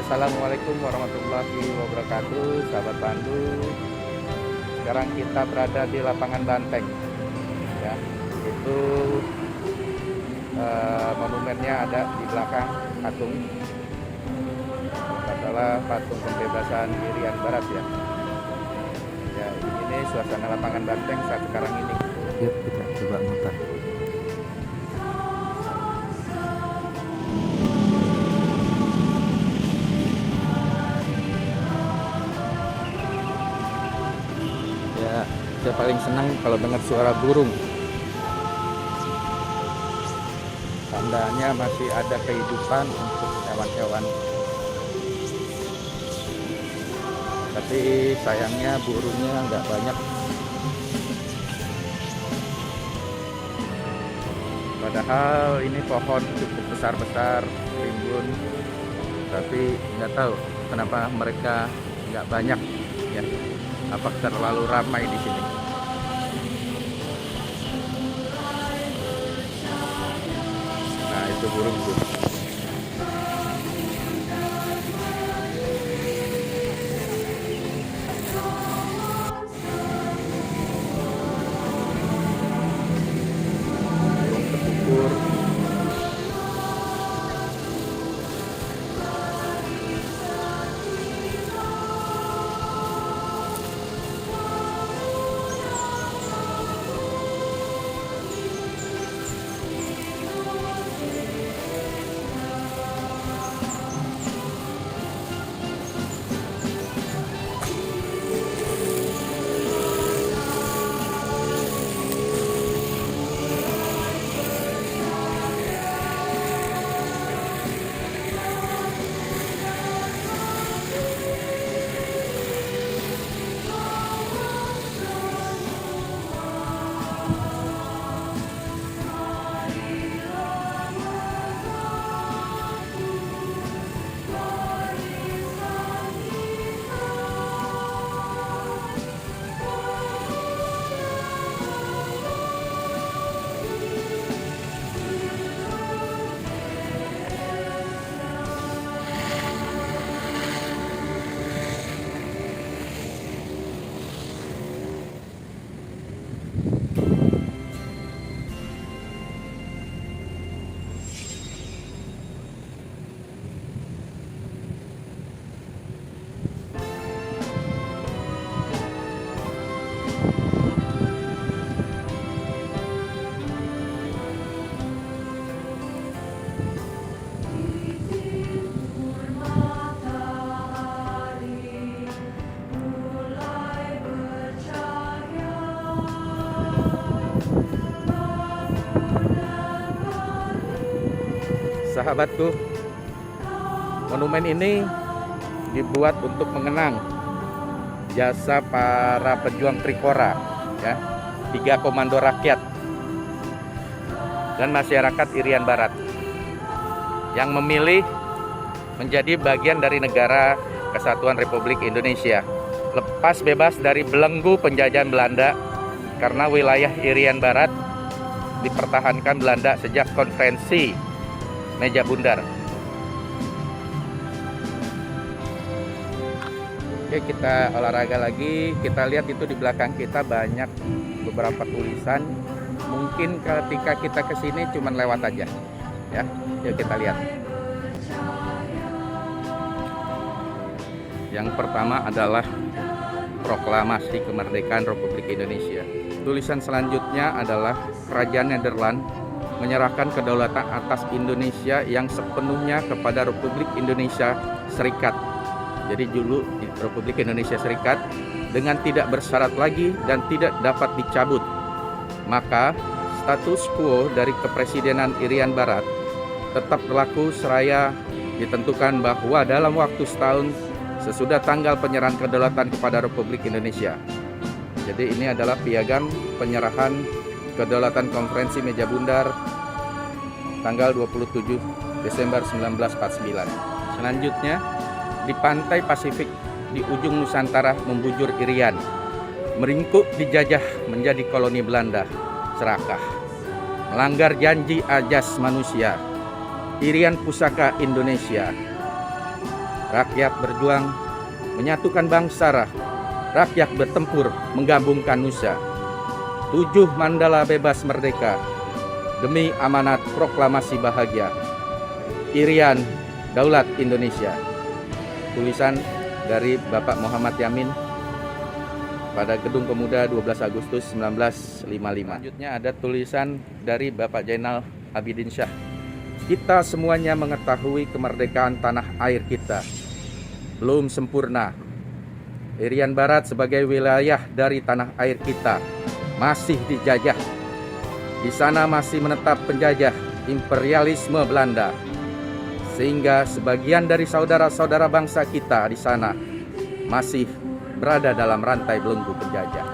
Assalamualaikum warahmatullahi wabarakatuh, sahabat Bandung. Sekarang kita berada di lapangan Banteng, ya. Itu monumennya ada di belakang patung. Adalah patung pembebasan Irian Barat, ya. Ya, ini suasana lapangan Banteng saat sekarang ini. Yuk kita coba muter. Ya, saya paling senang kalau dengar suara burung. Tandanya masih ada kehidupan untuk hewan-hewan. Tapi sayangnya burungnya nggak banyak. Padahal ini pohon cukup besar-besar, rimbun. Tapi nggak tahu kenapa mereka nggak banyak, ya. Apa terlalu ramai di sini? Nah, itu burung tuh. Burung kekukur. Sahabatku, monumen ini dibuat untuk mengenang jasa para pejuang Trikora, ya, 3 komando rakyat dan masyarakat Irian Barat yang memilih menjadi bagian dari negara Kesatuan Republik Indonesia, lepas bebas dari belenggu penjajahan Belanda, karena wilayah Irian Barat dipertahankan Belanda sejak konferensi Meja Bundar. Oke, kita olahraga lagi. Kita lihat itu di belakang kita banyak beberapa tulisan. Mungkin ketika kita kesini cuman lewat aja, ya. Yuk kita lihat. Yang pertama adalah Proklamasi Kemerdekaan Republik Indonesia. Tulisan selanjutnya adalah Kerajaan Nederland menyerahkan kedaulatan atas Indonesia yang sepenuhnya kepada Republik Indonesia Serikat. Jadi dulu Republik Indonesia Serikat dengan tidak bersyarat lagi dan tidak dapat dicabut. Maka status quo dari kepresidenan Irian Barat tetap berlaku seraya ditentukan bahwa dalam waktu setahun sesudah tanggal penyerahan kedaulatan kepada Republik Indonesia. Jadi ini adalah piagam penyerahan kedaulatan konferensi Meja Bundar tanggal 27 Desember 1949. Selanjutnya, di pantai Pasifik di ujung Nusantara membujur Irian, meringkuk dijajah menjadi koloni Belanda, serakah, melanggar janji ajas manusia, Irian Pusaka Indonesia, Rakyat berjuang menyatukan bangsa, rakyat bertempur menggabungkan nusa. 7 Mandala bebas merdeka demi amanat proklamasi bahagia. Irian Daulat Indonesia. Tulisan dari Bapak Muhammad Yamin pada Gedung Pemuda 12 Agustus 1955. Selanjutnya ada tulisan dari Bapak Zainal Abidin Shah. Kita semuanya mengetahui kemerdekaan tanah air kita belum sempurna. Irian Barat sebagai wilayah dari tanah air kita masih dijajah. Di sana masih menetap penjajah imperialisme Belanda, sehingga sebagian dari saudara-saudara bangsa kita di sana masih berada dalam rantai belenggu penjajah.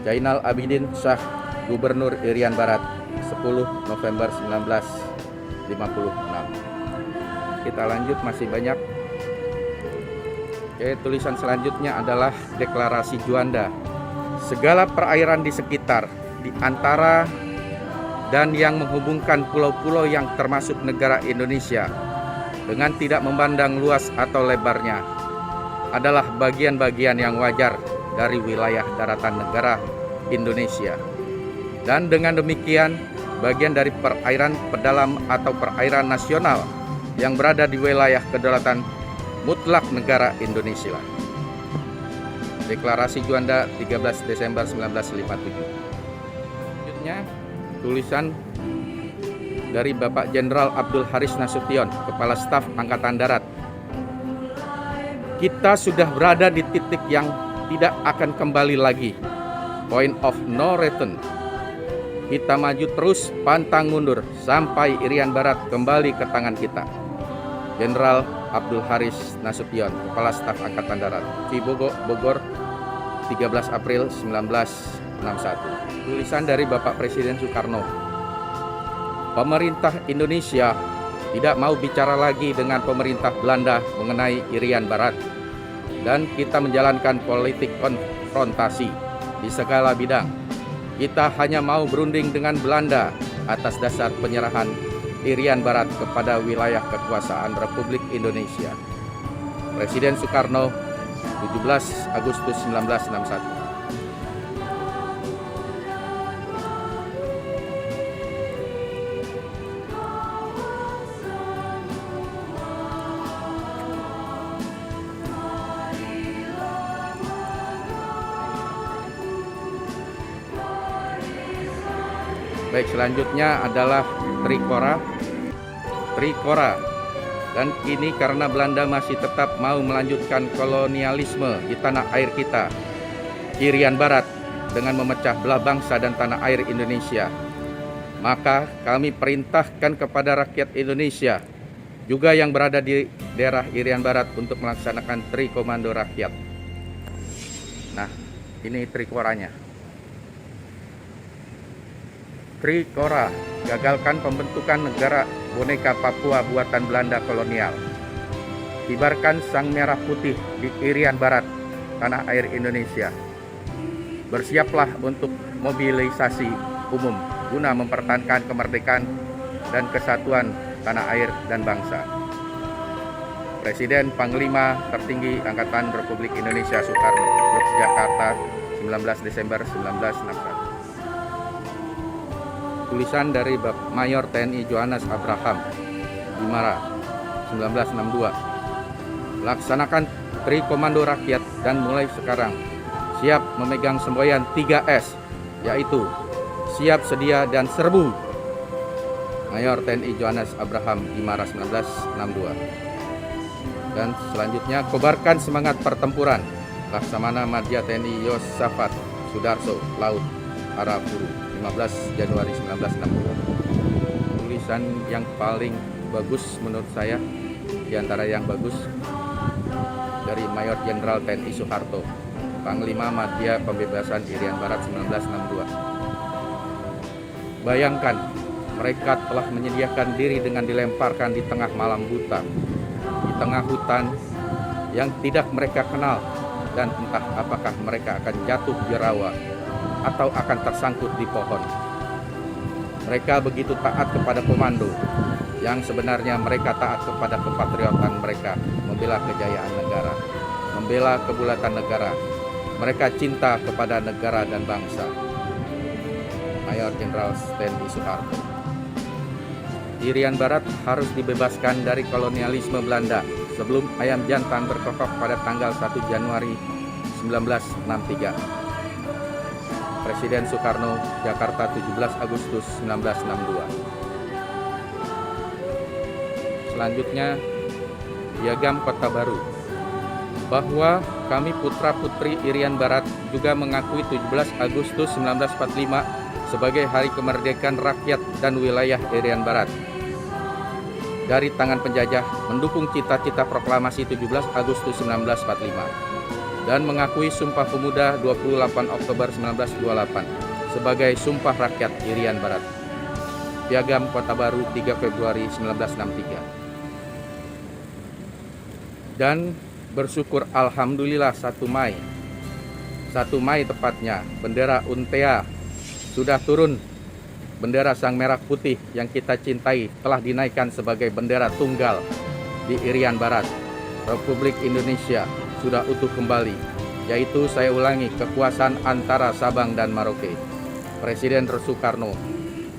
Zainal Abidin Shah, Gubernur Irian Barat, 10 November 1956. Kita lanjut, masih banyak. Oke, tulisan selanjutnya adalah Deklarasi Juanda. Segala perairan di sekitar, di antara dan yang menghubungkan pulau-pulau yang termasuk negara Indonesia dengan tidak memandang luas atau lebarnya adalah bagian-bagian yang wajar dari wilayah daratan negara Indonesia. Dan dengan demikian, bagian dari perairan pedalam atau perairan nasional yang berada di wilayah kedaulatan mutlak negara Indonesia. Deklarasi Juanda 13 Desember 1957. Selanjutnya, tulisan dari Bapak Jenderal Abdul Haris Nasution, Kepala Staf Angkatan Darat. Kita sudah berada di titik yang tidak akan kembali lagi. Point of no return. Kita maju terus, pantang mundur sampai Irian Barat kembali ke tangan kita. Jenderal Abdul Haris Nasution, Kepala Staf Angkatan Darat, Cibogo, Bogor, 13 April 1961. Tulisan dari Bapak Presiden Soekarno. Pemerintah Indonesia tidak mau bicara lagi dengan pemerintah Belanda mengenai Irian Barat, dan kita menjalankan politik konfrontasi di segala bidang. Kita hanya mau berunding dengan Belanda atas dasar penyerahan Irian Barat kepada wilayah kekuasaan Republik Indonesia. Presiden Soekarno, 17 Agustus 1961. Baik, selanjutnya adalah Trikora. Dan ini karena Belanda masih tetap mau melanjutkan kolonialisme di tanah air kita, Irian Barat, dengan memecah belah bangsa dan tanah air Indonesia. Maka kami perintahkan kepada rakyat Indonesia, juga yang berada di daerah Irian Barat, untuk melaksanakan Trikomando Rakyat. Nah, ini Trikoranya. Trikora, gagalkan pembentukan negara boneka Papua buatan Belanda kolonial. Kibarkan sang merah putih di Irian Barat, tanah air Indonesia. Bersiaplah untuk mobilisasi umum guna mempertahankan kemerdekaan dan kesatuan tanah air dan bangsa. Presiden Panglima Tertinggi Angkatan Republik Indonesia Soekarno, Yogyakarta, 19 Desember 1961. Tulisan dari Mayor TNI Johannes Abraham, Bimara, 1962. Laksanakan Trikomando Rakyat dan mulai sekarang siap memegang semboyan 3S, yaitu siap, sedia, dan serbu. Mayor TNI Johannes Abraham, Bimara, 1962. Dan selanjutnya, kobarkan semangat pertempuran. Laksamana Madya TNI Yosafat Sudarso, Laut, Arafuru, 15 Januari 1960. Tulisan yang paling bagus menurut saya, di antara yang bagus, dari Mayor Jenderal TNI Soeharto, Panglima Madya Pembebasan Irian Barat 1962. Bayangkan, mereka telah menyediakan diri dengan dilemparkan di tengah malam buta, di tengah hutan yang tidak mereka kenal, dan entah apakah mereka akan jatuh di rawa atau akan tersangkut di pohon. Mereka begitu taat kepada komando, yang sebenarnya mereka taat kepada kepatriotan mereka, membela kejayaan negara, membela kebulatan negara. Mereka cinta kepada negara dan bangsa. Mayor Jenderal TNI Soeharto. Irian Barat harus dibebaskan dari kolonialisme Belanda sebelum ayam jantan berkokok pada tanggal 1 Januari 1963. Presiden Soekarno, Jakarta 17 Agustus 1962. Selanjutnya, Piagam Kota Baru. Bahwa kami putra-putri Irian Barat juga mengakui 17 Agustus 1945 sebagai Hari Kemerdekaan Rakyat dan Wilayah Irian Barat dari tangan penjajah, mendukung cita-cita proklamasi 17 Agustus 1945 dan mengakui Sumpah Pemuda 28 Oktober 1928 sebagai Sumpah Rakyat Irian Barat. Piagam Kota Baru 3 Februari 1963. Dan bersyukur alhamdulillah 1 Mei tepatnya, bendera UNTEA sudah turun. Bendera Sang Merah Putih yang kita cintai telah dinaikkan sebagai bendera tunggal di Irian Barat. Republik Indonesia sudah utuh kembali, yaitu saya ulangi, kekuasaan antara Sabang dan Merauke. Presiden Soekarno,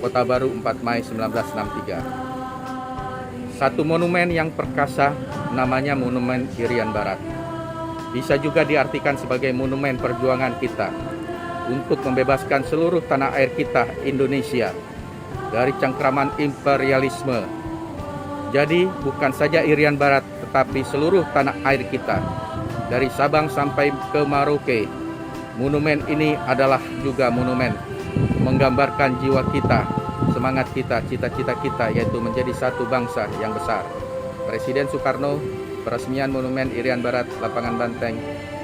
Kota Baru 4 Mei 1963. Satu monumen yang perkasa, namanya Monumen Irian Barat. Bisa juga diartikan sebagai monumen perjuangan kita untuk membebaskan seluruh tanah air kita, Indonesia, dari cengkraman imperialisme. Jadi bukan saja Irian Barat, tetapi seluruh tanah air kita, dari Sabang sampai ke Merauke. Monumen ini adalah juga monumen menggambarkan jiwa kita, semangat kita, cita-cita kita, yaitu menjadi satu bangsa yang besar. Presiden Soekarno, peresmian Monumen Irian Barat, Lapangan Banteng,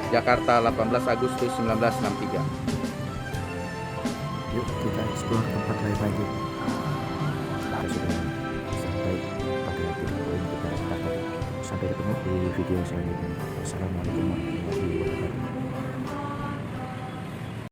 Jakarta, 18 Agustus 1963. Yuk kita explore tempat lain lagi. Kita sudah sampai pada video yang kita katakan. Sampai ketemu di video selanjutnya. Wassalamualaikum warahmatullahi wabarakatuh.